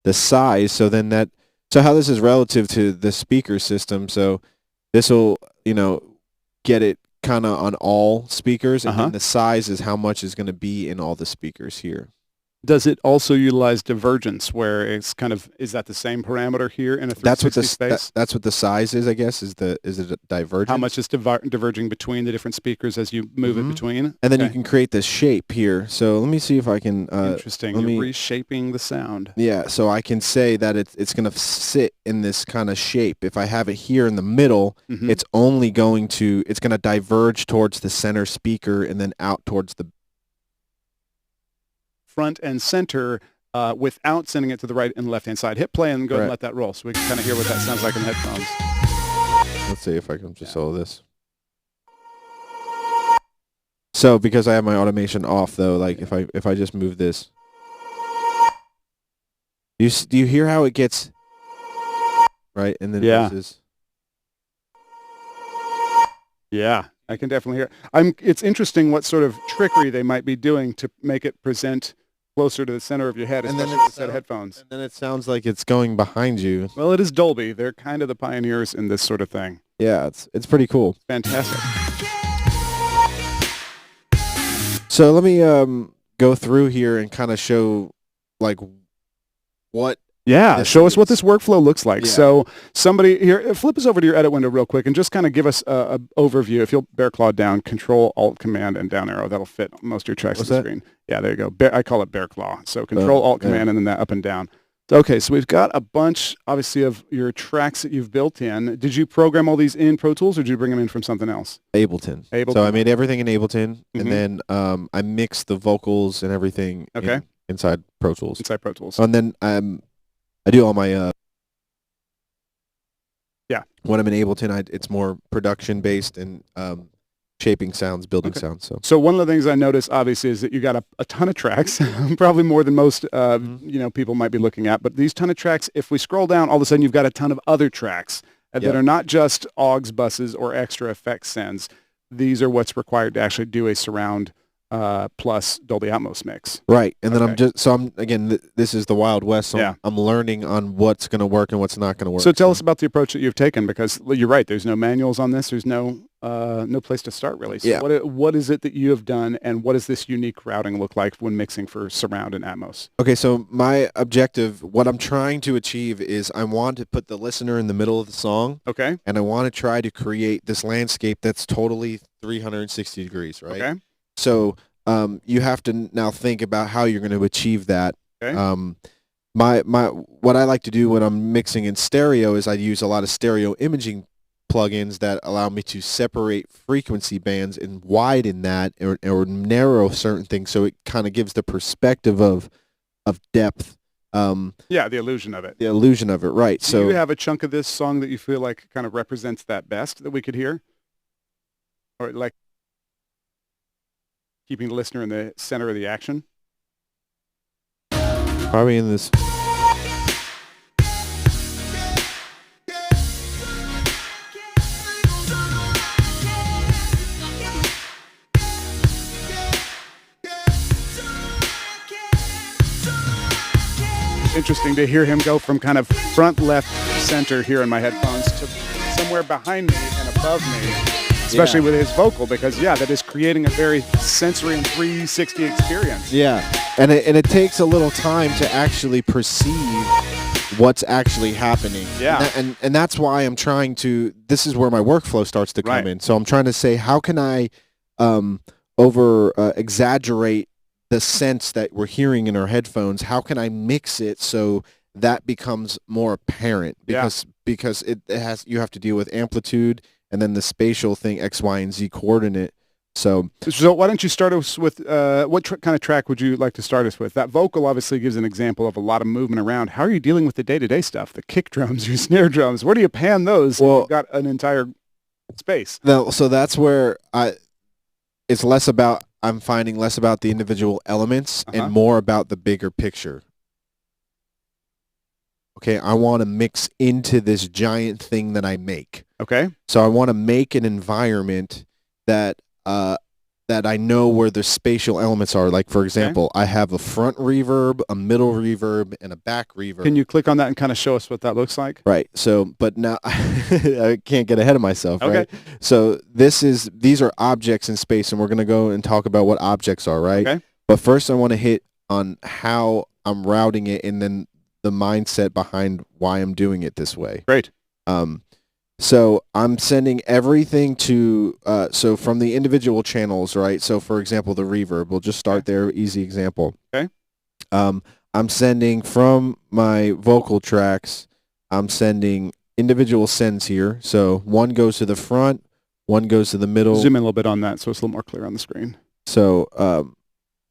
the size. So then so how this is relative to the speaker system. So this will, get it kind of on all speakers, and then the size is how much is going to be in all the speakers here. Does it also utilize divergence, where it's is that the same parameter here in a 360 space? That's what the size is, I guess, is it a divergence? How much is diverging between the different speakers as you move it between? And then you can create this shape here. So let me see if I can... Interesting. You're reshaping the sound. Yeah, so I can say that it's going to sit in this kind of shape. If I have it here in the middle, it's only going to diverge towards the center speaker and then out towards the front and center without sending it to the right and left-hand side. Hit play and go and let that roll so we can kind of hear what that sounds like in the headphones. Let's see if I can just solo this. So because I have my automation off, though, like if I just move this, do you hear how it gets right? And then yeah, I can definitely hear. It's interesting what sort of trickery they might be doing to make it present closer to the center of your head, especially with a set of headphones. And then it sounds like it's going behind you. Well, it is Dolby. They're kind of the pioneers in this sort of thing. Yeah, it's pretty cool. Fantastic. So let me go through here and kind of show like what. Yeah, show us what this workflow looks like. Yeah. So somebody here, flip us over to your edit window real quick and just kind of give us an overview. If you'll bear claw down, Control, Alt, Command, and down arrow. That'll fit most of your tracks on the screen. Yeah, there you go. I call it bear claw. So Control, Alt, Command, and then that up and down. Okay, so we've got a bunch, obviously, of your tracks that you've built in. Did you program all these in Pro Tools, or did you bring them in from something else? Ableton. So I made everything in Ableton, and then I mixed the vocals and everything inside Pro Tools. Inside Pro Tools. And then I do all my when I'm in Ableton, it's more production based and shaping sounds, building sounds. So one of the things I noticed, obviously, is that you got a ton of tracks, probably more than most people might be looking at. But these ton of tracks, if we scroll down, all of a sudden you've got a ton of other tracks that are not just AUX buses or extra effects sends. These are what's required to actually do a surround plus Dolby Atmos mix. Right. And then this is the Wild West, so I'm learning on what's going to work and what's not going to work. So tell us about the approach that you've taken, because you're right, there's no manuals on this. There's no place to start, really. So what is it that you have done, and what does this unique routing look like when mixing for surround and Atmos? Okay, so my objective, what I'm trying to achieve is I want to put the listener in the middle of the song. Okay. And I want to try to create this landscape that's totally 360 degrees, right? Okay. So you have to now think about how you're going to achieve that. Okay. What I like to do when I'm mixing in stereo is I use a lot of stereo imaging plugins that allow me to separate frequency bands and widen that or narrow certain things, so it kind of gives the perspective of depth. The illusion of it. The illusion of it, right. Do you have a chunk of this song that you feel like kind of represents that best that we could hear? Or like keeping the listener in the center of the action? Probably in this. Interesting to hear him go from kind of front, left, center here in my headphones to somewhere behind me and above me, especially with his vocal, because that is creating a very sensory and 360 experience. Yeah, and it takes a little time to actually perceive what's actually happening. Yeah, and that's why I'm trying to. This is where my workflow starts to come in. So I'm trying to say, how can I exaggerate the sense that we're hearing in our headphones? How can I mix it so that becomes more apparent? Because you have to deal with amplitude and then the spatial thing, X, Y, and Z coordinate. So why don't you start us with what kind of track would you like to start us with? That vocal obviously gives an example of a lot of movement around. How are you dealing with the day-to-day stuff? The kick drums, your snare drums. Where do you pan those? Well, you've got an entire space. So that's where it's less about. I'm finding less about the individual elements and more about the bigger picture. Okay, I want to mix into this giant thing that I make. Okay. So I want to make an environment that that I know where the spatial elements are. Like, for example, I have a front reverb, a middle reverb, and a back reverb. Can you click on that and kind of show us what that looks like? Right. So, but now I can't get ahead of myself, Okay. right? So these are objects in space, and we're going to go and talk about what objects are, right? Okay. But first I want to hit on how I'm routing it and then the mindset behind why I'm doing it this way. Great. So I'm sending everything to, so from the individual channels, right? So for example, the reverb, we'll just start there, easy example. Okay. I'm sending from my vocal tracks, I'm sending individual sends here. So one goes to the front, one goes to the middle. Zoom in a little bit on that so it's a little more clear on the screen. So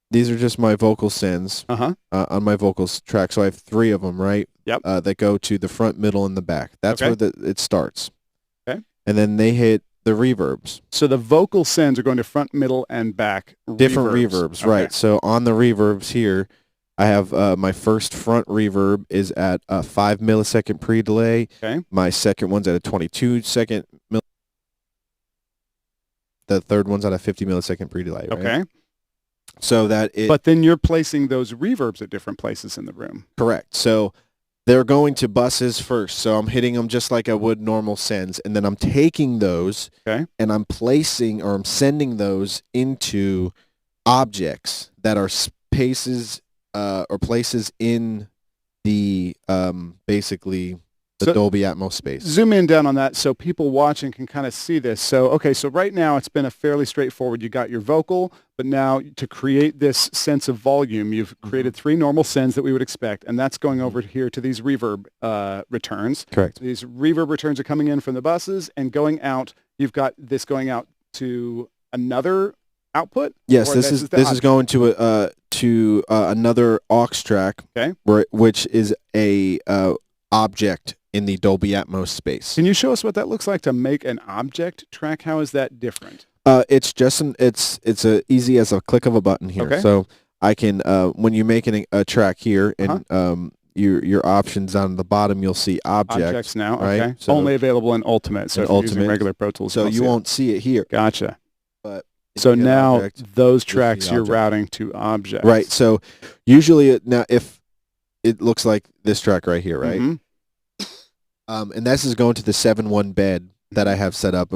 these are just my vocal sends on my vocals track. So I have 3 of them, right? Yep. That go to the front, middle, and the back. That's Okay. where it starts. Okay. And then they hit the reverbs. So the vocal sends are going to front, middle, and back. Different reverbs, Okay. right. So on the reverbs here, I have my first front reverb is at a 5 millisecond pre-delay. Okay. My second one's at a 22 second the third one's at a 50 millisecond pre-delay, right? Okay. So that it... But then you're placing those reverbs at different places in the room. Correct. So they're going to buses first. So I'm hitting them just like I would normal sends. And then I'm taking those and I'm placing or I'm sending those into objects that are spaces or places in the basically the Dolby ATMOS space. Zoom in down on that so people watching can kind of see this. So, okay, so right now it's been a fairly straightforward. You got your vocal, but now to create this sense of volume, you've created 3 normal sends that we would expect, and that's going over here to these reverb returns. Correct. These reverb returns are coming in from the buses and going out. You've got this going out to another output? Yes, this is going to another aux track, which is a object in the Dolby ATMOS space. Can you show us what that looks like to make an object track? How is that different? It's just it's easy as a click of a button here. Okay. So I can when you're making a track here and your options on the bottom, you'll see objects now. Right? Okay. So only available in Ultimate. So if you're using regular Pro Tools, so you won't see it here. Gotcha. But so now object, those tracks you're routing to objects. Right. So usually now if it looks like this track right here, right? And this is going to the 7-1 bed that I have set up.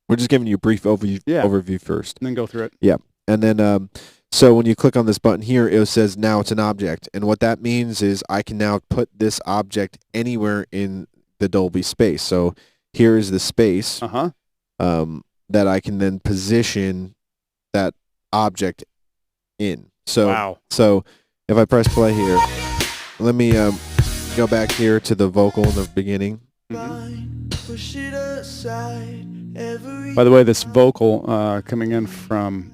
We're just giving you a brief overview first. And then go through it. Yeah. And then, so when you click on this button here, it says now it's an object. And what that means is I can now put this object anywhere in the Dolby space. So here is the space that I can then position that object in. So, so if I press play here, let me go back here to the vocal in the beginning. By the way, this vocal coming in from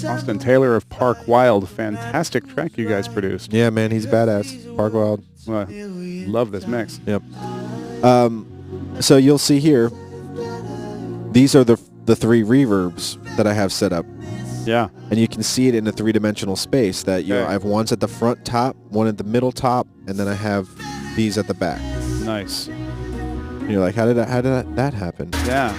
Austin Taylor of Park Wild. Fantastic track you guys produced. Yeah, man, he's badass. Park Wild. Love this mix. Yep. So you'll see here, these are the 3 reverbs that I have set up. Yeah. And you can see it in a 3-dimensional space that I have ones at the front top, one at the middle top, and then I have these at the back. Nice. And you're like, how did that happen? Yeah.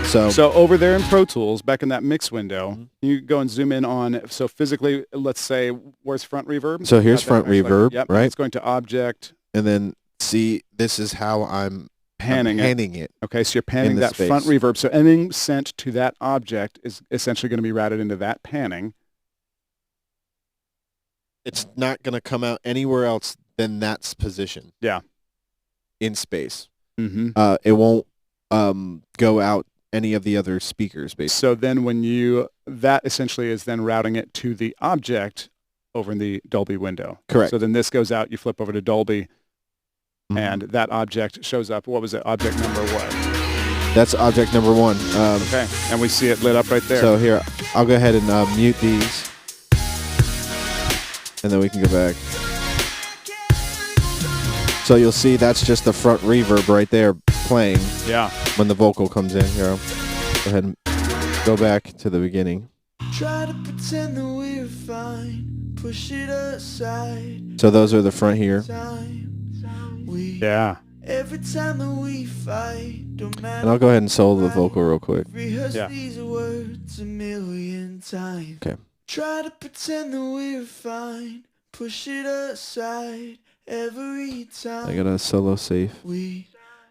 So over there in Pro Tools, back in that mix window, you go and zoom in on, so physically, let's say, where's front reverb? So here's front reverb, right? It's going to object. And then see, this is how I'm panning it. Okay, so you're panning that front reverb. So anything sent to that object is essentially going to be routed into that panning. It's not going to come out anywhere else than that's position. Yeah. In space. It won't go out any of the other speakers, basically. So then that essentially is then routing it to the object over in the Dolby window. Correct. So then this goes out, you flip over to Dolby, and that object shows up. What was it? Object number what? That's object number 1. Okay, and we see it lit up right there. So here, I'll go ahead and mute these, and then we can go back. So you'll see that's just the front reverb right there playing. Yeah. When the vocal comes in. Here, I'll go ahead and go back to the beginning. Try to pretend that we're fine. Push it aside. So those are the front here. Yeah. Every time that we fight, don't matter. And I'll go ahead and solo the vocal real quick. Rehearse these words a million times. Okay. Try to pretend that we're fine. Push it aside every time. I got a solo safe.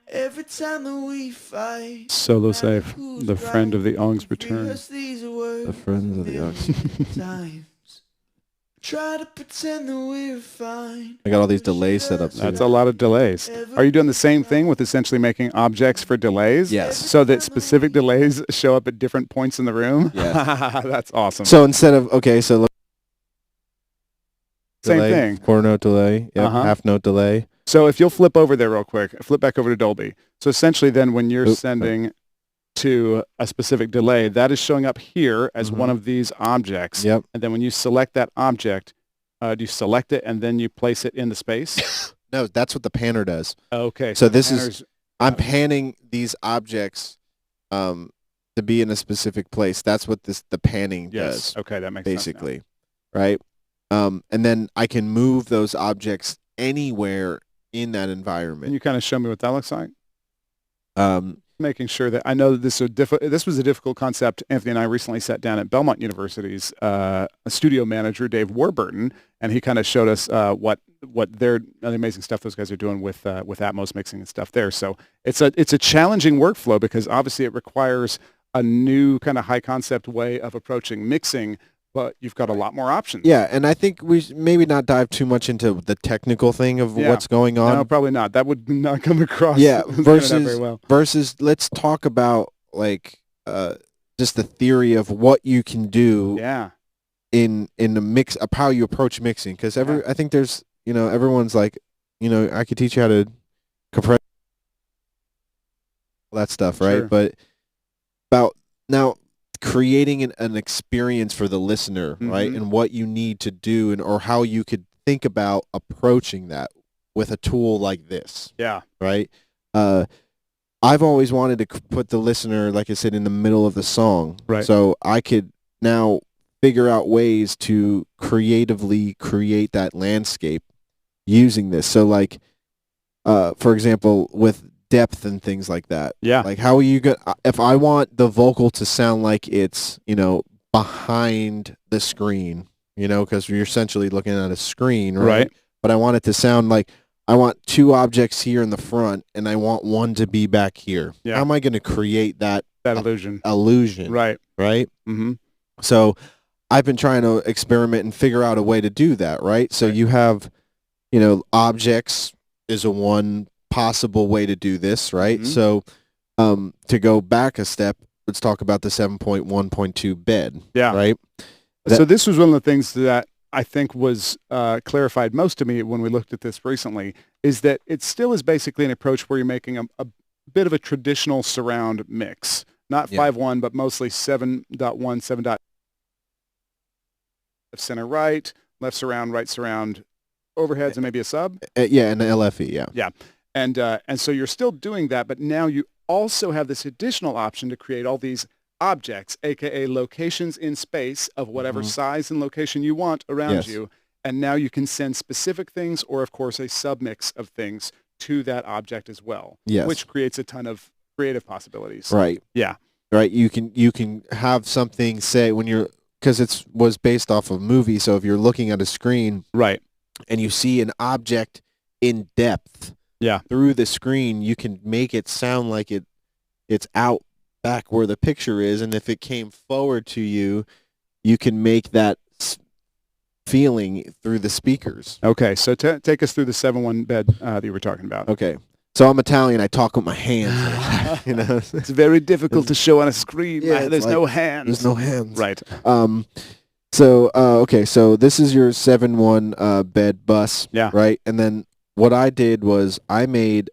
Every time that we fight. Solo safe. The friend of the Ong's return. The friends of the Ong's. Try to pretend that we're fine. I got all these delays set up. That's a lot of delays. Are you doing the same thing with essentially making objects for delays? Yes. So that specific delays show up at different points in the room? Yes. That's awesome. So instead of, okay, so look. Same Delay, thing. Quarter note delay. Yep, half note delay. So if you'll flip over there real quick, flip back over to Dolby. So essentially then when you're sending to a specific delay, that is showing up here as one of these objects. Yep. And then when you select that object, do you select it and then you place it in the space? No, that's what the panner does. Okay. So this is, I'm panning these objects to be in a specific place. That's what the panning does. Okay, that makes basically, sense right? And then I can move those objects anywhere in that environment. Can you kind of show me what that looks like? Making sure that I know that this was a difficult concept. Anthony and I recently sat down at Belmont University's studio manager, Dave Warburton, and he kind of showed us what the amazing stuff those guys are doing with Atmos mixing and stuff there. So it's a challenging workflow because obviously it requires a new kind of high concept way of approaching mixing, but you've got a lot more options. Yeah, and I think we should maybe not dive too much into the technical thing of what's going on. No, probably not. That would not come across. Yeah, very well. Versus let's talk about like just the theory of what you can do. Yeah. In the mix of how you approach mixing, because I think there's everyone's like I could teach you how to compress all that stuff, right? Sure. But about now creating an experience for the listener, right? And what you need to do or how you could think about approaching that with a tool like this. Yeah. Right? I've always wanted to put the listener, like I said, in the middle of the song. Right. So I could now figure out ways to creatively create that landscape using this. So like, for example, with depth and things like that. Yeah. Like how are you going if I want the vocal to sound like it's, behind the screen, because you're essentially looking at a screen, right? But I want it to sound like I want two objects here in the front and I want one to be back here. Yeah. How am I going to create that illusion? Right. Mm-hmm. So I've been trying to experiment and figure out a way to do that, right? So you have, objects is a one possible way to do this, right? So to go back a step, let's talk about the 7.1.2 bed. Yeah. Right? So this was one of the things that I think was clarified most to me when we looked at this recently, is that it still is basically an approach where you're making a bit of a traditional surround mix. Not 5.1, but mostly 7.1, 7. Center right, left surround, right surround, overheads, and maybe a sub. Yeah, and the LFE, yeah. Yeah. And so you're still doing that, but now you also have this additional option to create all these objects, aka locations in space of whatever size and location you want around you. And now you can send specific things or, of course, a submix of things to that object as well, which creates a ton of creative possibilities. Right. Yeah. Right. You can have something, say, when you're, because it was based off of a movie, so if you're looking at a screen and you see an object in depth through the screen, you can make it sound like it's out back where the picture is, and if it came forward to you, you can make that feeling through the speakers. Okay, so take us through the 7.1 bed that you were talking about. Okay. So I'm Italian. I talk with my hands. It's very difficult to show on a screen. Yeah, there's no hands. There's no hands. Right. So okay. So this is your 7.1 bed bus. Yeah. Right. And then what I did was I made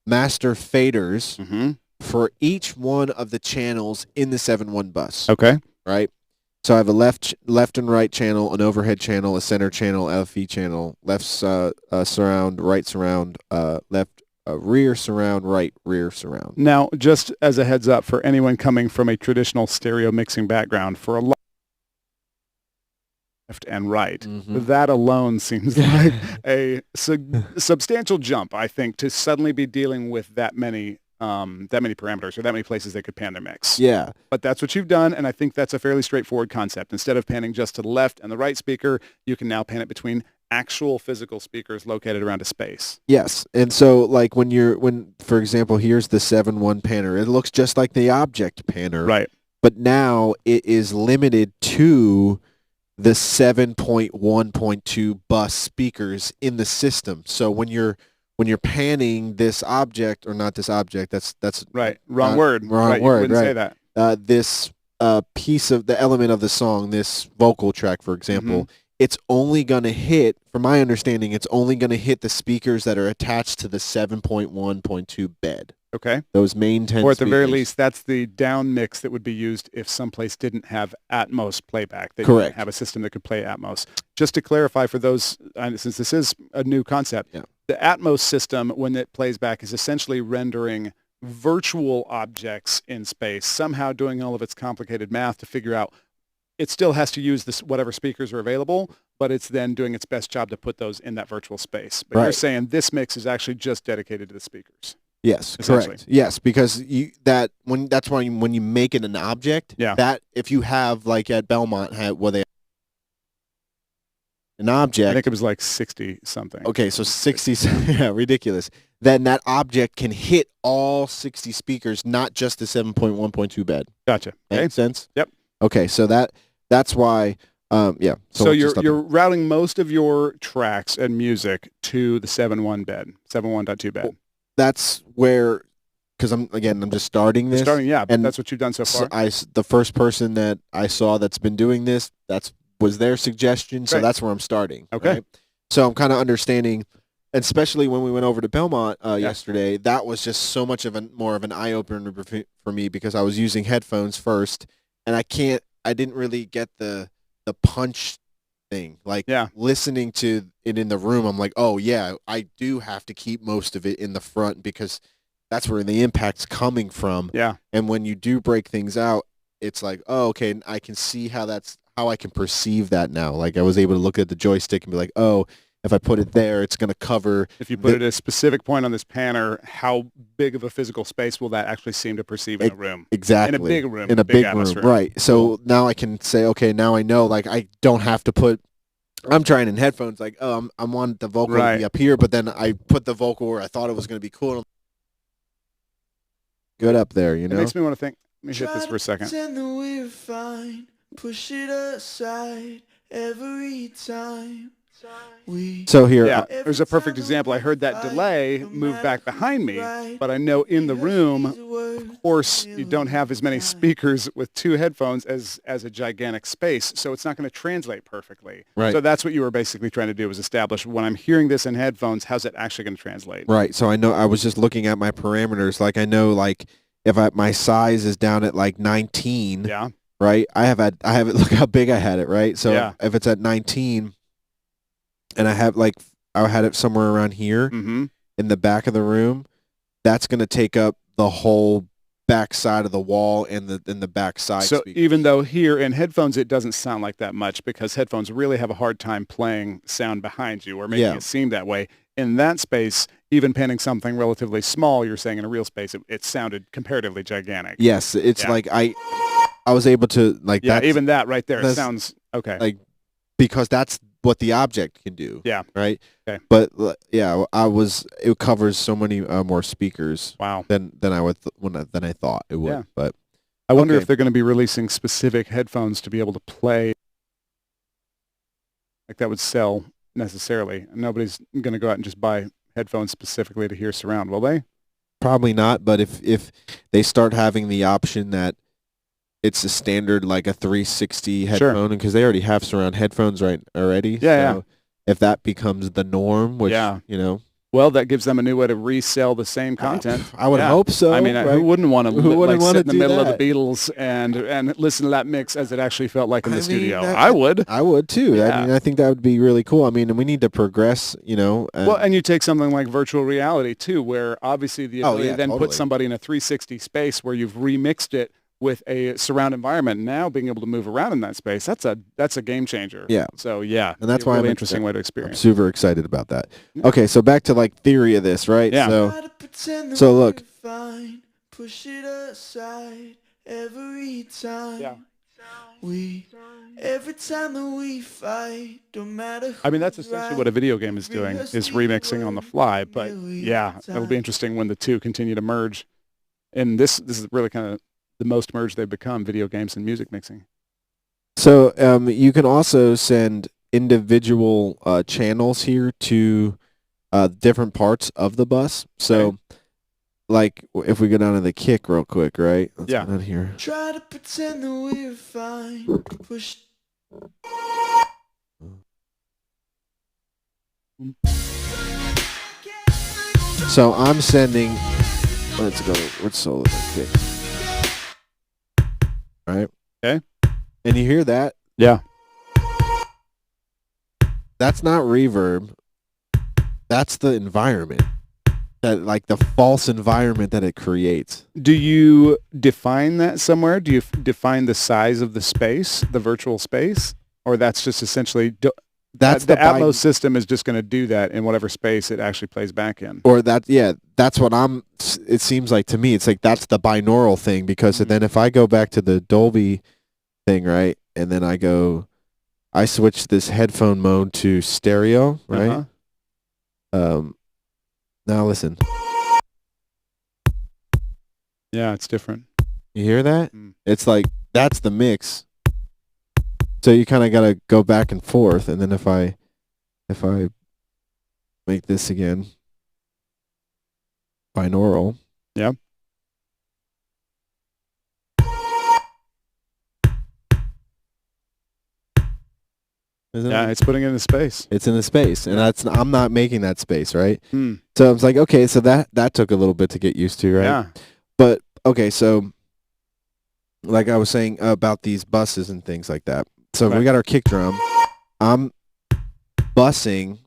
master faders for each one of the channels in the 7.1 bus. Okay. Right. So I have a left and right channel, an overhead channel, a center channel, LFE channel, left surround, right surround, left rear surround, right rear surround. Now, just as a heads up for anyone coming from a traditional stereo mixing background, for a lot left and right. Mhm. That alone seems like a substantial jump, I think, to suddenly be dealing with that many parameters or that many places they could pan their mix. Yeah. But that's what you've done, and I think that's a fairly straightforward concept. Instead of panning just to the left and the right speaker, you can now pan it between actual physical speakers located around a space. Yes. And so like when for example, here's the 7.1 panner. It looks just like the object panner. Right. But now it is limited to the 7.1.2 bus speakers in the system. So when you're panning this object, or not this object, that's right. Wrong word. Wrong right. word. You wouldn't right. say that. This piece of the element of the song, this vocal track, for example, it's only going to hit, from my understanding, it's only going to hit the speakers that are attached to the 7.1.2 bed. Okay. Those main 10 Or at the very speakers. least, that's the down mix that would be used if someplace didn't have Atmos playback. They Correct. didn't have a system that could play Atmos. Just to clarify for those, since this is a new concept, the Atmos system, when it plays back, is essentially rendering virtual objects in space, somehow doing all of its complicated math to figure out it still has to use this whatever speakers are available, but it's then doing its best job to put those in that virtual space. But you're saying this mix is actually just dedicated to the speakers. Yes, correct. Yes, because that's why when you make it an object, that if you have, like at Belmont had an object, I think it was like 60 something. Okay, so 60, yeah, ridiculous. Then that object can hit all 60 speakers, not just the 7.1.2 bed. Gotcha. Makes sense? Yep. Okay, so that's why yeah. So you're routing most of your tracks and music to the 7.1 bed, 7.1.2 bed. That's where, because I'm just starting this. And that's what you've done so far. The first person that I saw that's been doing this, was their suggestion, so that's where I'm starting. Okay. Right? So I'm kind of understanding, especially when we went over to Belmont yesterday, that was just so much more of an eye-opener for me, because I was using headphones first, and I didn't really get the punch thing. Like listening to it in the room, I'm like, oh yeah, I do have to keep most of it in the front because that's where the impact's coming from. Yeah. And when you do break things out, it's like, oh, okay, I can see how I can perceive that now. Like I was able to look at the joystick and be like, oh, if I put it there, it's going to cover. If you put it at a specific point on this panner, how big of a physical space will that actually seem to perceive in a room? Exactly. In a big room. In a big room, right. So now I can say, okay, now I know, like I don't have to put, I'm trying in headphones, like, oh, I want the vocal to be up here, but then I put the vocal where I thought it was going to be cool. Good up there, you know? It makes me want to think, let me hit this for a second. Pretend that we're fine, push it aside every time. So here, there's a perfect example. I heard that delay move back behind me, but I know in the room, of course, you don't have as many speakers with two headphones as a gigantic space, so it's not going to translate perfectly. Right. So that's what you were basically trying to do, was establish, when I'm hearing this in headphones, how's it actually going to translate? Right. So I know, I was just looking at my parameters. Like I know, like if my size is down at like 19, right? I have it. Look how big I had it, right? So if it's at 19. And I had it somewhere around here in the back of the room, that's going to take up the whole back side of the wall and the back side. So speakers. Even though here in headphones it doesn't sound like that much, because headphones really have a hard time playing sound behind you or making it seem that way. In that space, even panning something relatively small, you're saying in a real space, it sounded comparatively gigantic. Yes, it's like I was able to like that. Even that right there sounds okay. Like because that's what the object can do. Yeah. Right. Okay. But it covers so many more speakers. Wow. Than I thought it would. Yeah. But I wonder if they're going to be releasing specific headphones to be able to play. Like that would sell necessarily. Nobody's going to go out and just buy headphones specifically to hear surround, will they? Probably not. But if they start having the option that it's a standard, like a 360 headphone, because they already have surround headphones already. So if that becomes the norm, which, you know. Well, that gives them a new way to resell the same content. I would hope so. I mean, right? who wouldn't want to sit in the middle that? of the Beatles and listen to that mix as it actually felt like in the studio? I would. I would too. Yeah. I mean, I think that would be really cool. I mean, and we need to progress, you know. And you take something like virtual reality too, where obviously the ability to then put somebody in a 360 space where you've remixed it with a surround environment, now being able to move around in that space, that's a game changer. Yeah. So yeah, And that's a why really I'm interesting way to I'm experience. super excited about that. Okay, so back to like theory of this, right? Yeah. So look. Push it aside every time. Yeah. Every time that we fight, don't matter. I mean, that's essentially what a video game is doing, is remixing on the fly. But yeah, it'll be interesting when the two continue to merge. And this is really kind of the most merged they've become, video games and music mixing. So you can also send individual channels here to different parts of the bus. So, like, if we go down to the kick real quick, right? Let's go down here. Try to pretend that we're fine. Push. So I'm sending. Let's go. Let's solo that kick. All right. Okay. And you hear that? Yeah. That's not reverb. That's the environment. That, like, the false environment that it creates. Do you define that somewhere? Do you define the size of the space, the virtual space, or that's just essentially That's the Atmos system is just going to do that in whatever space it actually plays back in? Or that, yeah, that's what it seems like to me. It's like that's the binaural thing, because then if I go back to the Dolby thing, right, and then I switch this headphone mode to stereo, right? Now listen. Yeah, it's different. You hear that? It's like, that's the mix. So you kind of got to go back and forth, and then if I make this again binaural. Yeah. Yeah, it's putting it in the space. It's in the space, and I'm not making that space, right? Hmm. So I was like, okay, so that took a little bit to get used to, right? Yeah. But okay, so like I was saying about these buses and things like that. So we got our kick drum. I'm bussing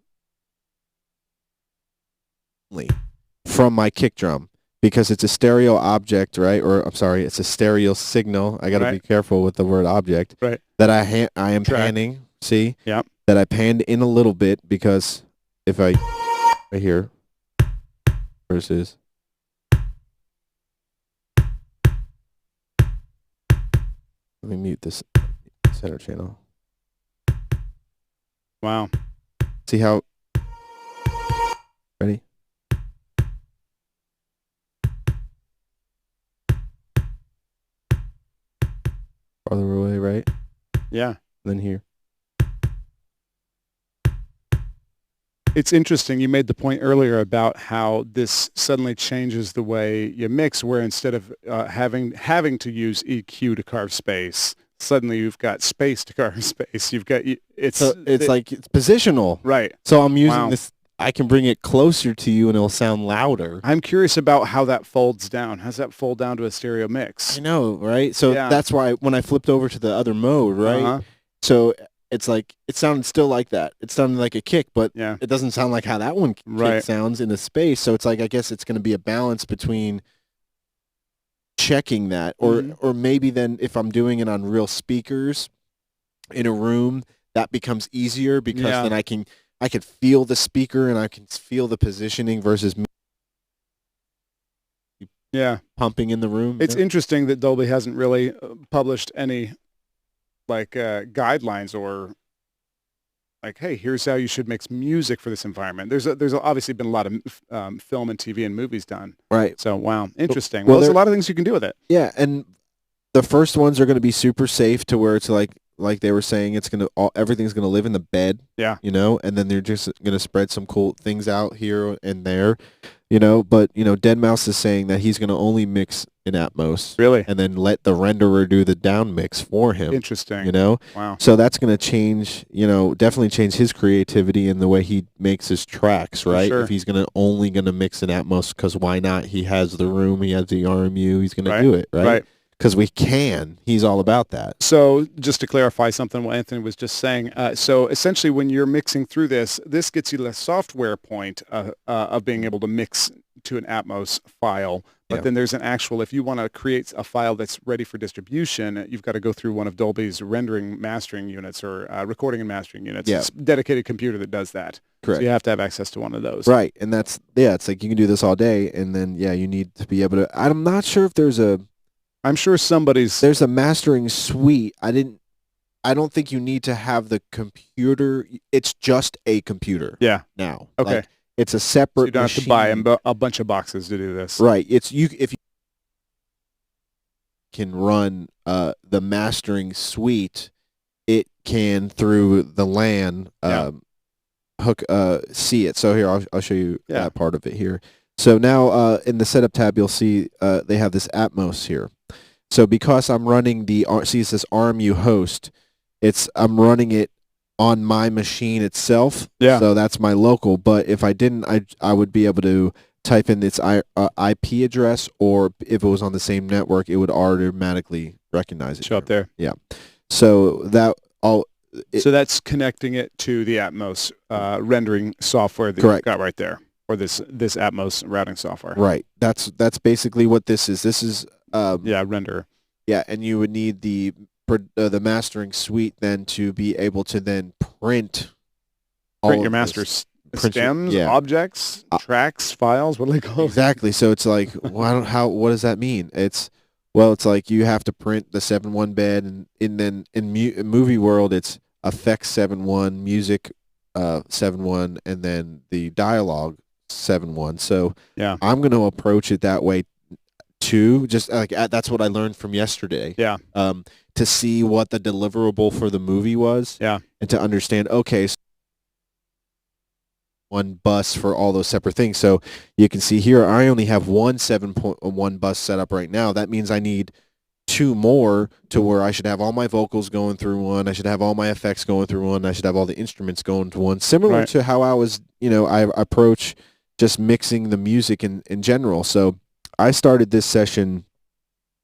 from my kick drum because it's a stereo object, right? Or I'm sorry, it's a stereo signal. I got to be careful with the word object. Right. That I am panning. See? Yeah. That I panned in a little bit, because if I right here versus let me mute this center channel. Wow. See how ready? Farther away, right? Yeah. Then here. It's interesting. You made the point earlier about how this suddenly changes the way you mix, where instead of having to use EQ to carve space, suddenly you've got space to carve space. You've got it's like it's positional, right? So I'm using this. I can bring it closer to you, and it'll sound louder. I'm curious about how that folds down. How does that fold down to a stereo mix? I know, right? So that's why when I flipped over to the other mode, right? So it's like it sounded still like that. It sounded like a kick, but it doesn't sound like how that one kick sounds in the space. So it's like, I guess it's going to be a balance between checking that, or maybe then if I'm doing it on real speakers in a room, that becomes easier, because then I could feel the speaker and I can feel the positioning versus me pumping in the room. It's interesting that Dolby hasn't really published any guidelines, or like, hey, here's how you should mix music for this environment. There's obviously been a lot of film and TV and movies done. Right. So, wow, interesting. Well, there's a lot of things you can do with it. Yeah, and the first ones are going to be super safe, to where it's like they were saying, it's everything's going to live in the bed. Yeah. You know, and then they're just going to spread some cool things out here and there, you know, but Deadmau5 is saying that he's going to only mix in Atmos. Really? And then let the renderer do the down mix for him. Interesting. You know? Wow. So that's going to change, definitely change his creativity and the way he makes his tracks, right? Sure. If he's only going to mix in Atmos, because why not? He has the room, he has the RMU, he's going to do it, right? Right. Because we can. He's all about that. So just to clarify something what Anthony was just saying, so essentially when you're mixing through this gets you the software point of being able to mix to an Atmos file. But Yeah. then there's an actual, if you want to create a file that's ready for distribution, you've got to go through one of Dolby's rendering mastering units or recording and mastering units. Yeah. It's a dedicated computer that does that. Correct. So you have to have access to one of those. Right, and that's it's like you can do this all day, and then you need to be able to. I'm not sure if I'm sure somebody's. there's a mastering suite. I don't think you need to have the computer. It's just a computer. Yeah. Now. Okay. Like, it's a separate. So you don't have to machine. buy a bunch of boxes to do this. Right. It's if you can run the mastering suite, it can through the LAN hook see it. So here I'll show you that part of it here. So now in the setup tab you'll see they have this Atmos here. So because I'm running it says RMU host, I'm running it on my machine itself. Yeah. So that's my local. But if I didn't, I would be able to type in its IP address, or if it was on the same network, it would automatically recognize it. Show up there. Yeah. So so that's connecting it to the Atmos rendering software that Correct. you've got right there, or this Atmos routing software. Right. That's basically what this is. This is render. Yeah, and you would need the mastering suite then to be able to then print Your master stems, objects, tracks, files. What do they call it? Exactly. So it's like, what does that mean? It's like you have to print the 7.1 bed, and then in movie world it's effects 7.1, music 7.1, and then the dialogue 7.1. So I'm going to approach it that way too. Just like that's what I learned from yesterday. Yeah. To see what the deliverable for the movie was. Yeah. And to understand, okay, so one bus for all those separate things. So you can see here, I only have one 7.1 bus set up right now. That means I need two more to where I should have all my vocals going through one. I should have all my effects going through one. I should have all the instruments going to one. Similar to how I was, I approach just mixing the music in general. So I started this session.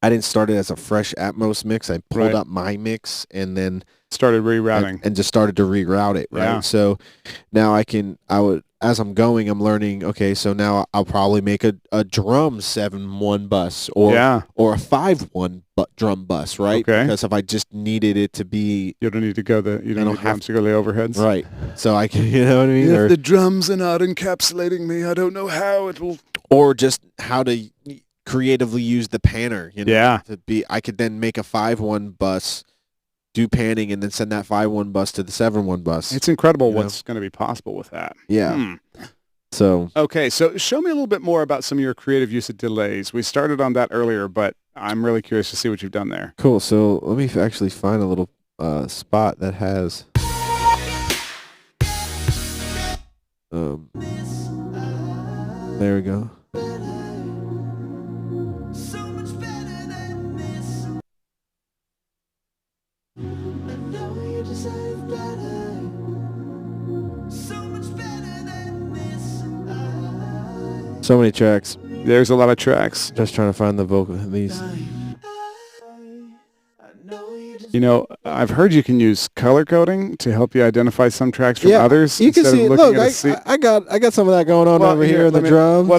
I didn't start it as a fresh Atmos mix. I pulled up my mix and then started rerouting and just started to reroute it. Right. Yeah. So now as I'm going, I'm learning. Okay, so now I'll probably make a drum 7.1 bus or a 5.1 drum bus, right? Okay. Because if I just needed it to be, you don't need to go the drums to go the overheads, right? So I can, you know what I mean? If the drums are not encapsulating me, I don't know how it will. Or just how to creatively use the panner, to be. I could then make a 5.1 bus, do panning, and then send that 5.1 bus to the 7.1 bus. It's incredible what's going to be possible with that. Yeah. So okay, so show me a little bit more about some of your creative use of delays. We started on that earlier, but I'm really curious to see what you've done there. Cool. So let me actually find a little spot that has. There we go. So many tracks. There's a lot of tracks. Just trying to find the vocal. These. I've heard you can use color coding to help you identify some tracks from others. You can see it. Look, I got some of that going on over here in the drums.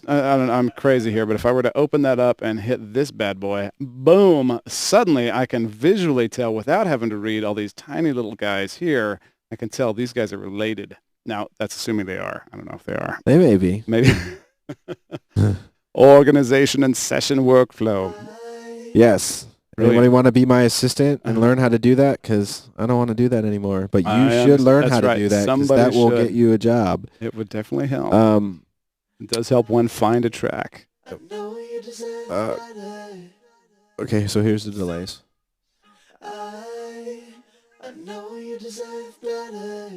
I'm crazy here, but if I were to open that up and hit this bad boy, boom! Suddenly, I can visually tell without having to read all these tiny little guys here. I can tell these guys are related. Now, that's assuming they are. I don't know if they are. They may be. Maybe. Organization and session workflow. Yes. Really? Anybody want to be my assistant and learn how to do that? Because I don't want to do that anymore. But you should learn how to do that, because that will get you a job. It would definitely help. It does help one find a track. Okay, so here's the delays. I know you deserve better.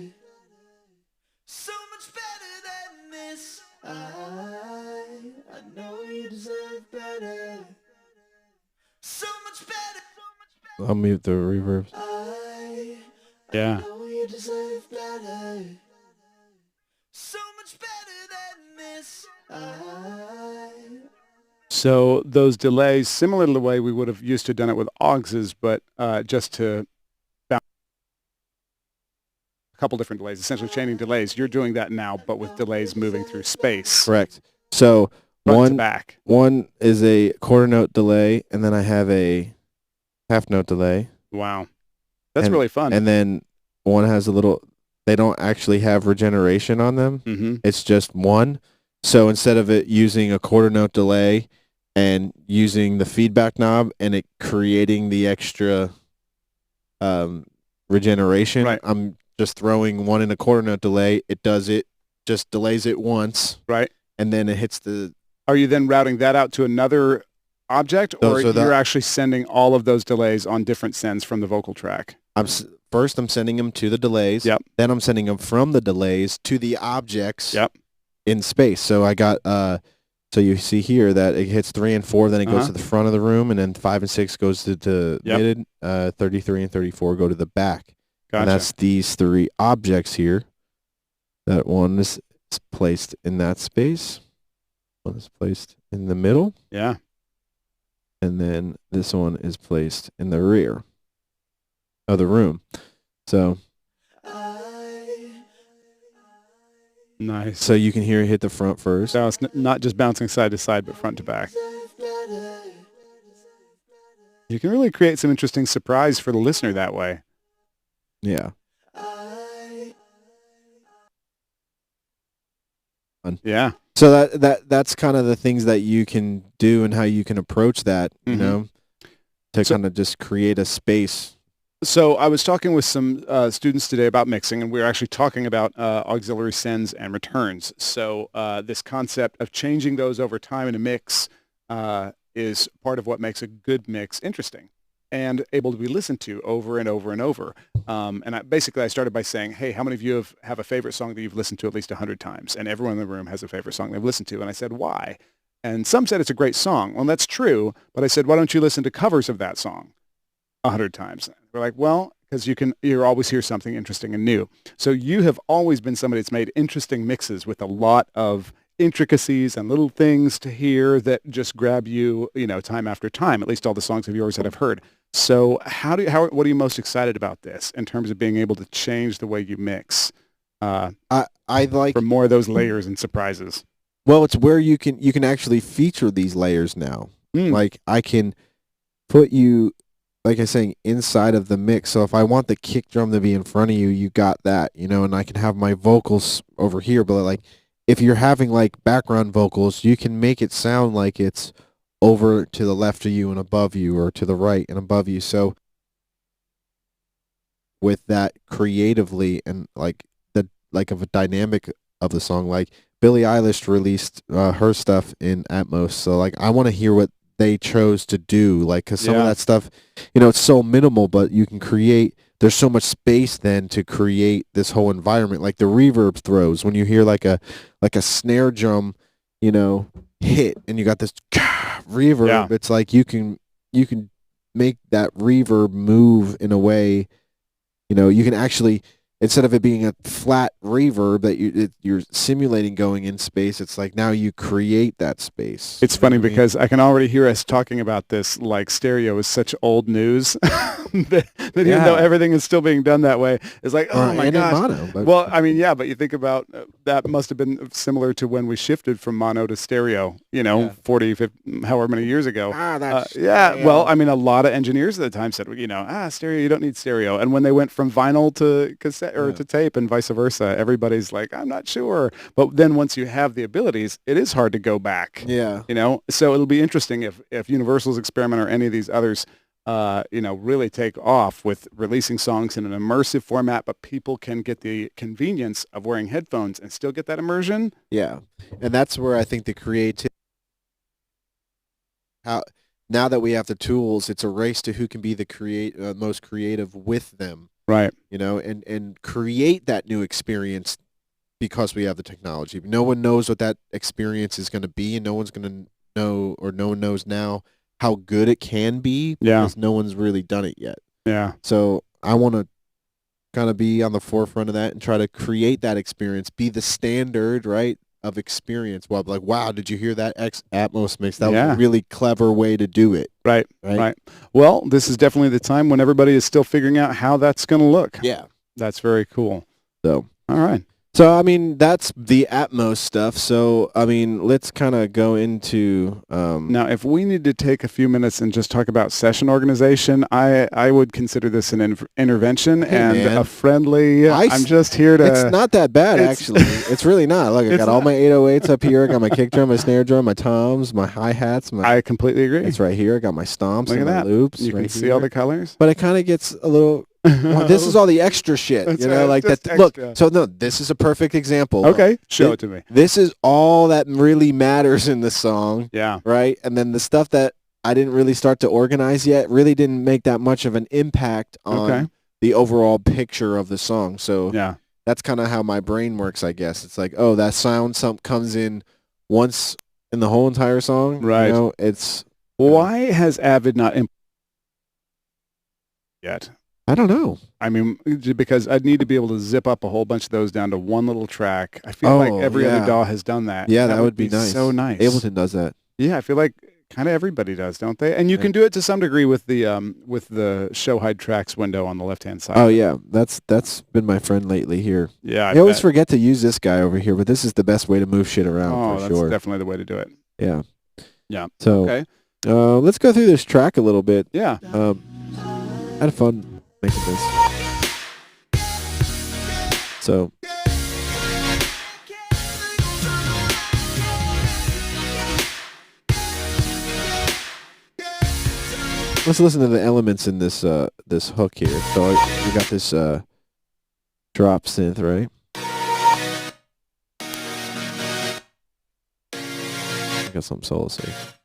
So much better than this. I know you deserve better. So much better. I'll mute the reverb. I know you deserve better. So much better than this. So those delays, similar to the way we would have used to done it with AUXs, but just to bounce a couple different delays, essentially chaining delays. You're doing that now, but with delays moving through space. Correct. So front to back. one is a quarter note delay, and then I have a half note delay. Wow. That's really fun. And then one has a little, they don't actually have regeneration on them. Mm-hmm. It's just one. So instead of it using a quarter note delay and using the feedback knob and it creating the extra regeneration, right. I'm just throwing one in a quarter note delay. It does it, just delays it once. Right. And then it hits the... Are you then routing that out to another object, or you're actually sending all of those delays on different sends from the vocal track? First, I'm sending them to the delays. Yep. Then I'm sending them from the delays to the objects. Yep. In space. So I got so you see here that it hits 3 and 4, then it goes to the front of the room, and then 5 and 6 goes to mid, 33 and 34 go to the back. Gotcha. And that's these 3 objects here. That one is placed in that space. One is placed in the middle. Yeah. And then this one is placed in the rear of the room. So nice. So you can hear it hit the front first. So it's not just bouncing side to side, but front to back. You can really create some interesting surprise for the listener that way. Yeah. Yeah. So that's kind of the things that you can do and how you can approach that, you know, to kind of just create a space. So I was talking with some students today about mixing, and we were actually talking about auxiliary sends and returns. So this concept of changing those over time in a mix is part of what makes a good mix interesting and able to be listened to over and over and over. And I started by saying, hey, how many of you have a favorite song that you've listened to at least 100 times? And everyone in the room has a favorite song they've listened to. And I said, why? And some said it's a great song. Well, that's true. But I said, why don't you listen to covers of that song 100 times? We're like, well, because you always hear something interesting and new. So you have always been somebody that's made interesting mixes with a lot of intricacies and little things to hear that just grab you, time after time, at least all the songs of yours that I've heard. So what are you most excited about this in terms of being able to change the way you mix? I like for more of those layers and surprises. Well, it's where you can actually feature these layers now. Like I can put you, like I was saying, inside of the mix. So if I want the kick drum to be in front of you, you got that, and I can have my vocals over here. But like, if you're having like background vocals, you can make it sound like it's over to the left of you and above you, or to the right and above you. So with that creatively and of a dynamic of the song, like Billie Eilish released her stuff in Atmos. So like, I want to hear what they chose to do, like, because some of that stuff, it's so minimal, but you can create, there's so much space then to create this whole environment. Like the reverb throws, when you hear like a snare drum, hit, and you got this reverb, it's like you can make that reverb move in a way, you can actually, instead of it being a flat reverb that you're simulating going in space, it's like now you create that space. It's funny because I can already hear us talking about this like stereo is such old news that even though everything is still being done that way, it's like, oh my gosh. Mono, well, I mean, but you think about that must have been similar to when we shifted from mono to stereo, 40, 50, however many years ago. Well, I mean, a lot of engineers at the time said, stereo, you don't need stereo. And when they went from vinyl to cassette or to tape and vice versa, everybody's like, I'm not sure. But then once you have the abilities, it is hard to go back. Yeah. So it'll be interesting if Universal's Experiment or any of these others, really take off with releasing songs in an immersive format, but people can get the convenience of wearing headphones and still get that immersion. Yeah. And that's where I think the creativity, now that we have the tools, it's a race to who can be the most creative with them. Right. And create that new experience because we have the technology. No one knows what that experience is going to be, and no one's going to know, or no one knows now how good it can be because no one's really done it yet. Yeah. So I want to kind of be on the forefront of that and try to create that experience, be the standard, right, of experience. Well, like, wow, did you hear that Atmos mix? That was a really clever way to do it. Right. Well, this is definitely the time when everybody is still figuring out how that's going to look. Yeah. That's very cool. So, all right. So, I mean, that's the Atmos stuff. So, I mean, let's kind of go into... Now, if we need to take a few minutes and just talk about session organization, I would consider this an intervention and man. a friendly... I'm just here to... It's not that bad, actually. It's really not. Look, I got all my 808s up here. I got my kick drum, my snare drum, my toms, my hi-hats. I completely agree. It's right here. I got my stomps Look and at my that. loops. You right can see here. all the colors. But it kind of gets a little... Well, this is all the extra shit, That's you know, right, like that. just Look, extra. so no, this is a perfect example. Okay, Look, show it to me. This is all that really matters in the song, Yeah. right? And then the stuff that I didn't really start to organize yet really didn't make that much of an impact on the overall picture of the song. So Yeah. that's kind of how my brain works, I guess. It's like, oh, that sound comes in once in the whole entire song. Right. You know, it's... Why has Avid not yet? I don't know. I mean, because I'd need to be able to zip up a whole bunch of those down to one little track. I feel like every other DAW has done that. Yeah, that would be nice. So nice. Ableton does that. Yeah, I feel like kind of everybody does, don't they? And you can do it to some degree with the show hide tracks window on the left-hand side. Oh, yeah. That's been my friend lately here. Yeah, I always forget to use this guy over here, but this is the best way to move shit around for that's sure. definitely the way to do it. Yeah. Yeah. So, Okay. Let's go through this track a little bit. Yeah. I had fun making this. So, let's listen to the elements in this this hook here. So we got this drop synth, right? I got some solo safe.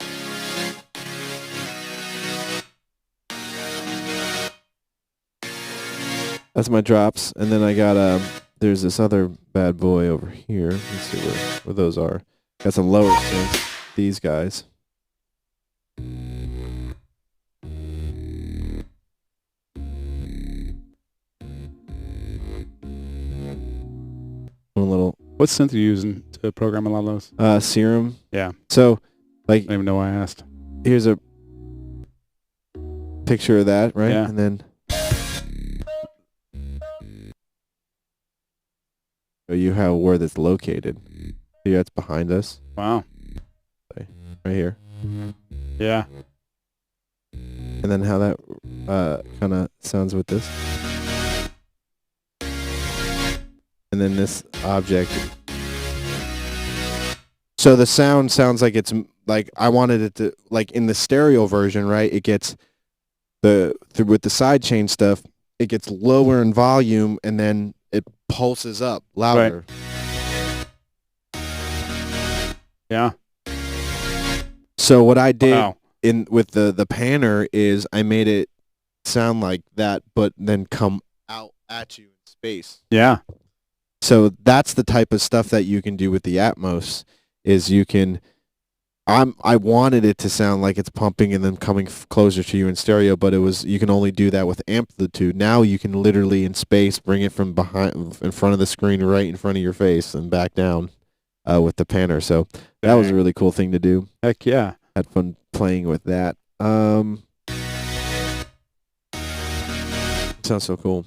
That's my drops, and then I got there's this other bad boy over here. Let's see where those are. Got some lower synths. These guys. One little. What synth are you using to program a lot of those? Serum. Yeah. So, like, I don't even know why I asked. here's a picture of that, right? Yeah. And then show you how where that's located. Yeah, it's behind us, Wow. right here. Yeah. And then how that kind of sounds with this. And then this object. So the sound sounds like it's like I wanted it to, like in the stereo version, right? It gets with the sidechain stuff, it gets lower in volume and then it pulses up louder. Yeah. So what I did Wow. with the panner is I made it sound like that, but then come out at you in space. Yeah. So that's the type of stuff that you can do with the Atmos. Is you can, I wanted it to sound like it's pumping and then coming closer to you in stereo, but you can only do that with amplitude. Now you can literally in space bring it from behind, in front of the screen, right in front of your face, and back down with the panner. So that was a really cool thing to do. Heck yeah. Had fun playing with that. Sounds so cool.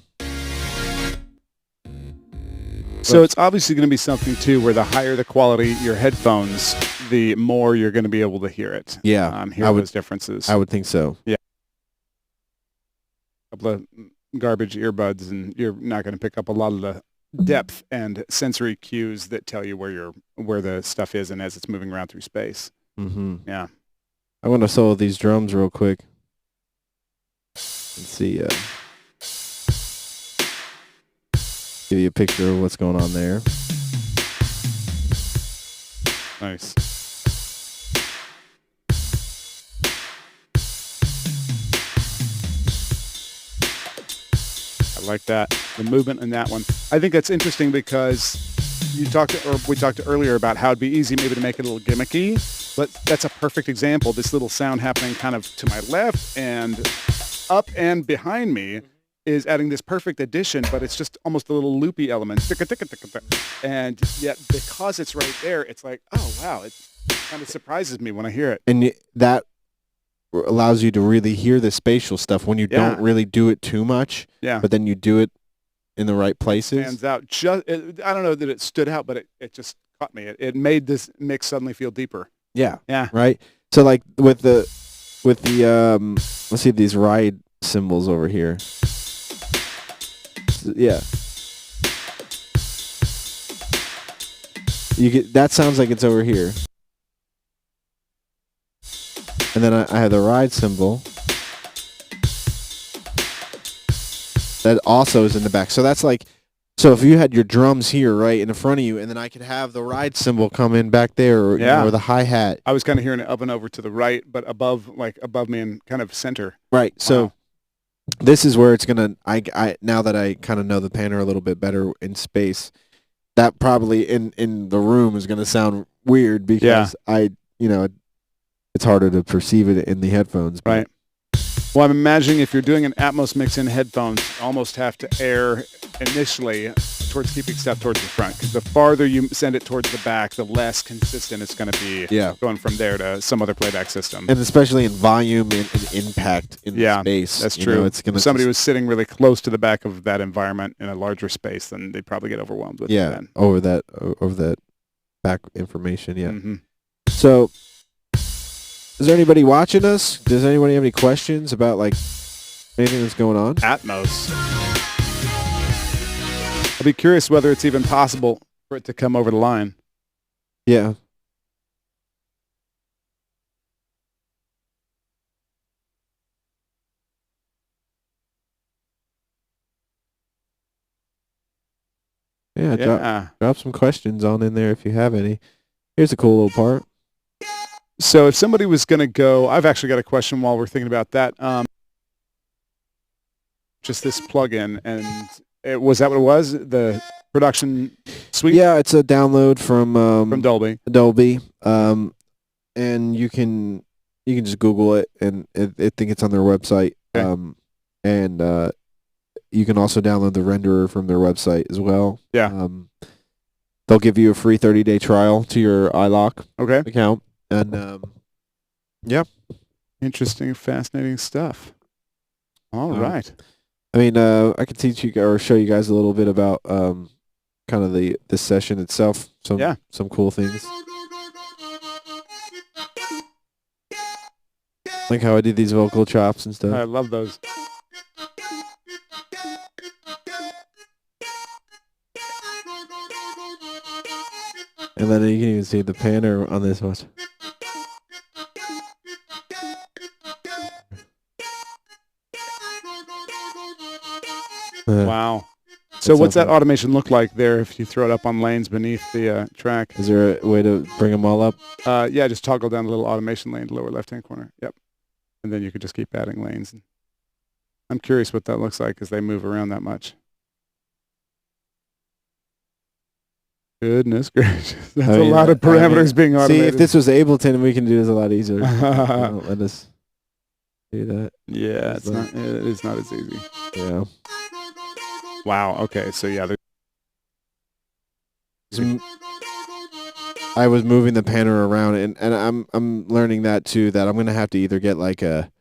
So it's obviously going to be something too where the higher the quality your headphones, the more you're going to be able to hear it. Yeah, Hear those differences. I would think so. Yeah. A couple of garbage earbuds and you're not going to pick up a lot of the depth and sensory cues that tell you where the stuff is and as it's moving around through space. Mm-hmm. Yeah. I want to solo these drums real quick. Let's see. Give you a picture of what's going on there. Nice. I like that. The movement in that one. I think that's interesting because we talked earlier about how it'd be easy maybe to make it a little gimmicky, but that's a perfect example. This little sound happening kind of to my left and up and behind me is adding this perfect addition, but it's just almost a little loopy element. And yet because it's right there, it's like, oh, wow, it kind of surprises me when I hear it. And that allows you to really hear the spatial stuff when you don't really do it too much. Yeah. But then you do it in the right places. Stands out. I don't know that it stood out, but it just caught me. It made this mix suddenly feel deeper. Yeah. Yeah. Right. So like with the let's see these ride cymbals over here. Yeah. You get that sounds like it's over here. And then I have the ride cymbal. That also is in the back. So that's like, so if you had your drums here, right, in front of you, and then I could have the ride cymbal come in back there, or, you know, or the hi-hat. I was kind of hearing it up and over to the right, but above me and kind of center. Right. So this is where it's going to, I now that I kind of know the panner a little bit better in space, that probably in the room is going to sound weird because it's harder to perceive it in the headphones. Right. Well, I'm imagining if you're doing an Atmos mix in headphones, you almost have to err initially towards keeping stuff towards the front, because the farther you send it towards the back, the less consistent it's going to be going from there to some other playback system. And especially in volume and impact in space. That's true. It's gonna if somebody was sitting really close to the back of that environment in a larger space, then they'd probably get overwhelmed with it then. over that back information, Mm-hmm. So is there anybody watching us? Does anybody have any questions about like anything that's going on? Atmos. I'll be curious whether it's even possible for it to come over the line. Yeah. Yeah, drop some questions on in there if you have any. Here's a cool little part. So if somebody was going to go, I've actually got a question while we're thinking about that. Just this plugin, and was that what it was? The production suite? Yeah, it's a download from Dolby. Dolby, and you can just Google it, and I think it's on their website. Okay. And you can also download the renderer from their website as well. Yeah. They'll give you a free 30-day trial to your iLock account. And, Interesting, fascinating stuff. All right. I mean, I could teach you or show you guys a little bit about kind of the session itself. Some cool things. Like how I did these vocal chops and stuff. I love those. And then you can even see the panner on this one. Wow. So what's that automation look like there if you throw it up on lanes beneath the track? Is there a way to bring them all up? Yeah, just toggle down the little automation lane, lower left-hand corner. Yep. And then you could just keep adding lanes. I'm curious what that looks like as they move around that much. Goodness gracious. That's a lot of parameters being automated. See, if this was Ableton, we can do this a lot easier. Don't let us do that. Yeah, it is not as easy. Yeah. Wow, okay, so yeah. I was moving the panner around, and I'm learning that too, that I'm going to have to either get like a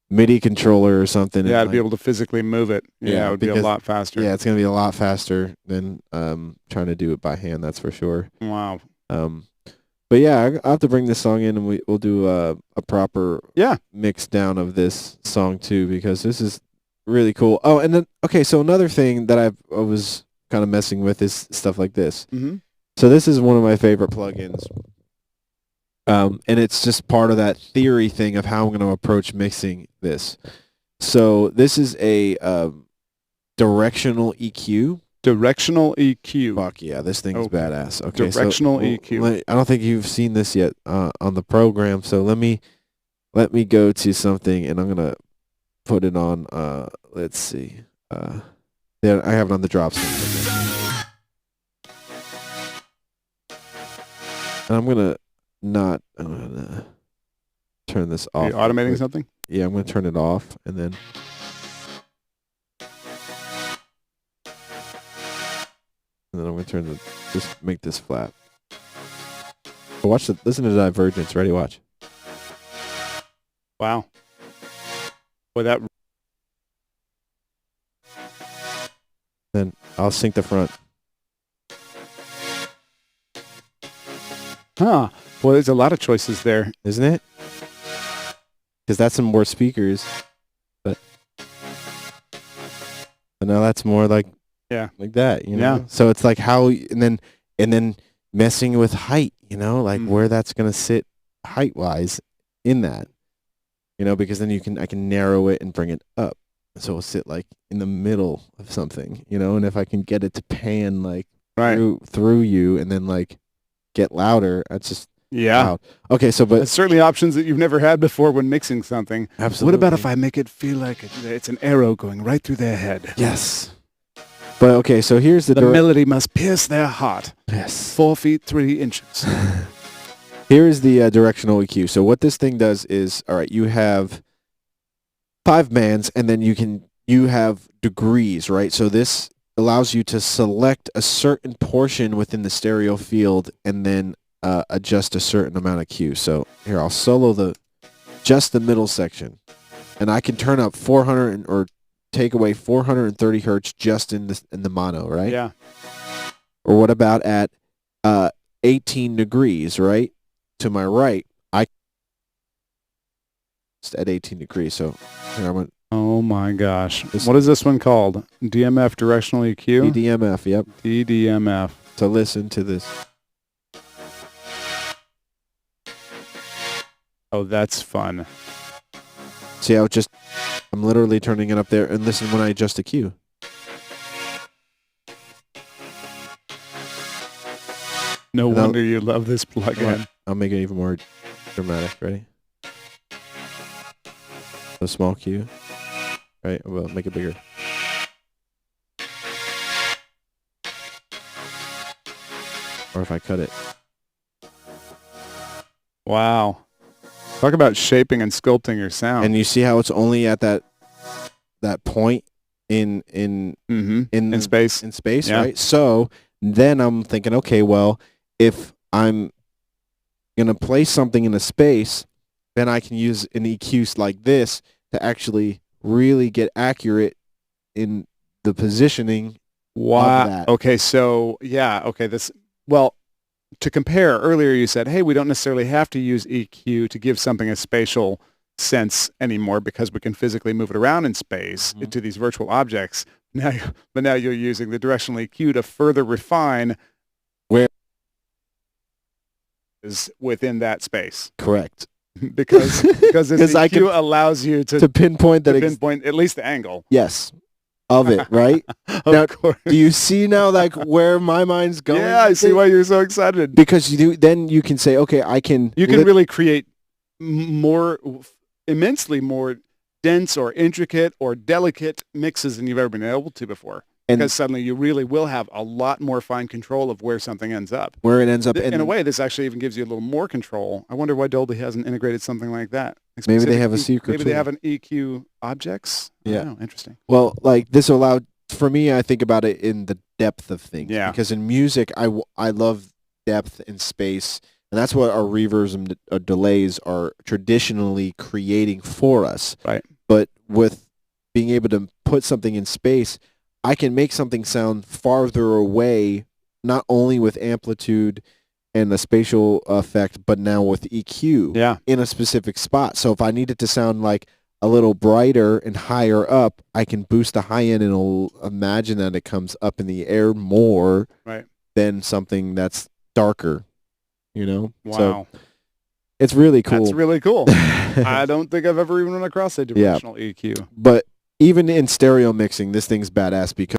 MIDI controller or something. Yeah, to be able to physically move it. Yeah, it would be a lot faster. Yeah, it's going to be a lot faster than trying to do it by hand, that's for sure. Wow. But yeah, I'll have to bring this song in, and we'll do a proper mix down of this song too, because this is really cool. Oh, and then, okay, so another thing that I was kind of messing with is stuff like this. Mm-hmm. So this is one of my favorite plugins. And it's just part of that theory thing of how I'm going to approach mixing this. So this is a directional EQ. Directional EQ. Fuck yeah, this thing's badass. Okay, directional EQ. I don't think you've seen this yet on the program. So let me go to something, and I'm going to put it on, let's see. Yeah, I have it on the drops. And I'm going to turn this off. Are you automating something? Yeah, I'm going to turn it off, and then I'm going to just make this flat. But listen to the divergence. Ready? Watch. Wow. Boy, that. Then I'll sync the front. Huh. Well, there's a lot of choices there. Isn't it? Because that's some more speakers. But now that's more like that, you know? Yeah. So it's like how, and then messing with height, you know, like where that's going to sit height-wise in that, you know, because then I can narrow it and bring it up. So it'll sit like in the middle of something, you know, and if I can get it to pan like through you and then like get louder, that's just loud. Okay, so but it's certainly options that you've never had before when mixing something. Absolutely. What about if I make it feel like it's an arrow going right through their head? Yes. But okay, so here's the melody must pierce their heart. Yes. 4 feet 3 inches. Here is the directional EQ. So what this thing does is, all right, you have 5 bands, and then you have degrees, right? So this allows you to select a certain portion within the stereo field and then adjust a certain amount of Q. So here, I'll solo just the middle section, and I can turn up 400 or take away 430 hertz just in the mono, right? Yeah. Or what about at 18 degrees, right? To my right, it's at 18 degrees. So here I'm going. Oh my gosh. What is this one called? DMF directional EQ? DDMF, yep. DDMF. So listen to this. Oh, that's fun. See how I'm literally turning it up there, and listen when I adjust the Q. No wonder you love this plugin. I'll make it even more dramatic. Ready? So small Q. Right? Well, make it bigger. Or if I cut it. Wow. Talk about shaping and sculpting your sound. And you see how it's only at that point in space. In space, right? So then I'm thinking, okay, well, if I'm gonna place something in a space, then I can use an EQ like this to actually really get accurate in the positioning. Wow. Of that. Okay, so to compare, earlier you said, hey, we don't necessarily have to use EQ to give something a spatial sense anymore because we can physically move it around in space to these virtual objects. But now you're using the directional EQ to further refine where is within that space. Correct. because this EQ allows you to pinpoint at least the angle. Yes. Of it, right? Of course. Do you see now, like, where my mind's going? Yeah, I see why you're so excited. Because then you can say, okay, I can... You can really create immensely more dense or intricate or delicate mixes than you've ever been able to before. Because suddenly you really will have a lot more fine control of where something ends up. Where it ends up. In a way, this actually even gives you a little more control. I wonder why Dolby hasn't integrated something like that. Maybe they have a secret Maybe tool. they have an EQ objects. Yeah. I don't know. Interesting. Well, like this allowed, for me, I think about it in the depth of things. Yeah. Because in music, I love depth and space. And that's what our reverbs and delays are traditionally creating for us. Right. But with being able to put something in space, I can make something sound farther away, not only with amplitude and the spatial effect, but now with EQ in a specific spot. So if I need it to sound like a little brighter and higher up, I can boost the high end and it'll imagine that it comes up in the air more than something that's darker, you know? Wow. So it's really cool. That's really cool. I don't think I've ever even run across a directional EQ. But even in stereo mixing, this thing's badass because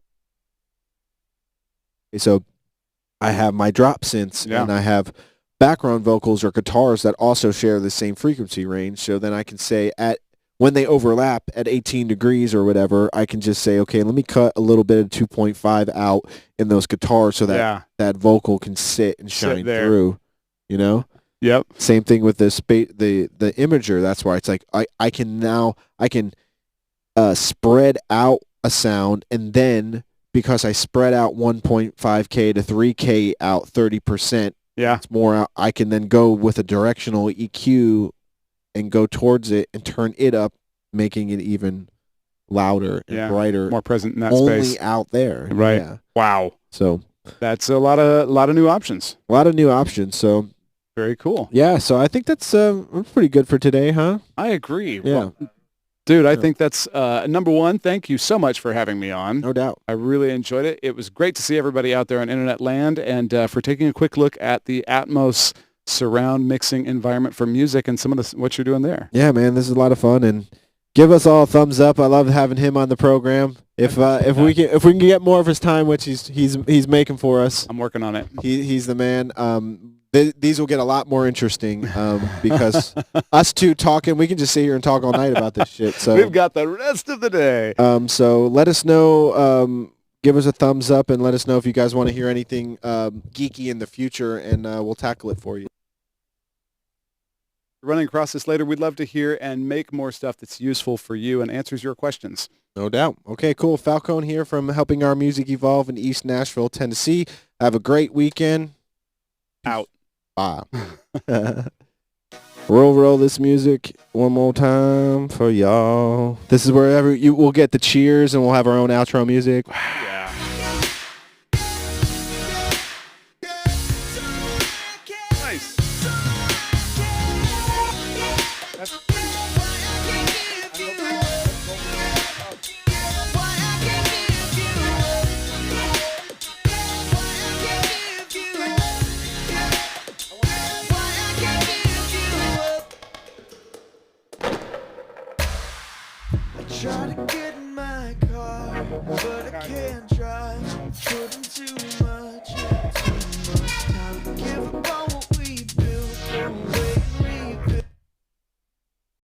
so I have my drop synths and I have background vocals or guitars that also share the same frequency range. So then I can say when they overlap at 18 degrees or whatever, I can just say, okay, let me cut a little bit of 2.5 out in those guitars so that that vocal can sit and shine through, you know? Yep. Same thing with the imager. That's why it's like I can spread out a sound, and then because I spread out 1.5K to 3K out 30%, it's more out, I can then go with a directional EQ and go towards it and turn it up, making it even louder and brighter, more present in that only space. out there. Right. Yeah. Wow. So that's a lot of new options. A lot of new options. So very cool. Yeah. So I think that's pretty good for today, huh? I agree. Yeah. Well, dude, I think that's number one. Thank you so much for having me on. No doubt. I really enjoyed it. It was great to see everybody out there in internet land, and for taking a quick look at the Atmos surround mixing environment for music and some of what you're doing there. Yeah, man, this is a lot of fun, and give us all a thumbs up. I love having him on the program. If we can get more of his time, which he's making for us, I'm working on it. He's the man. These will get a lot more interesting because us two talking, we can just sit here and talk all night about this shit. So we've got the rest of the day. So let us know. Give us a thumbs up and let us know if you guys want to hear anything geeky in the future, and we'll tackle it for you. Running across this later, we'd love to hear and make more stuff that's useful for you and answers your questions. No doubt. Okay, cool. Falcone here from Helping Our Music Evolve in East Nashville, Tennessee. Have a great weekend. Out. Bye. Roll this music one more time for y'all. This is wherever we'll get the cheers and we'll have our own outro music. Yeah. Nice. Try to get in my car, but I can't drive. Putting too much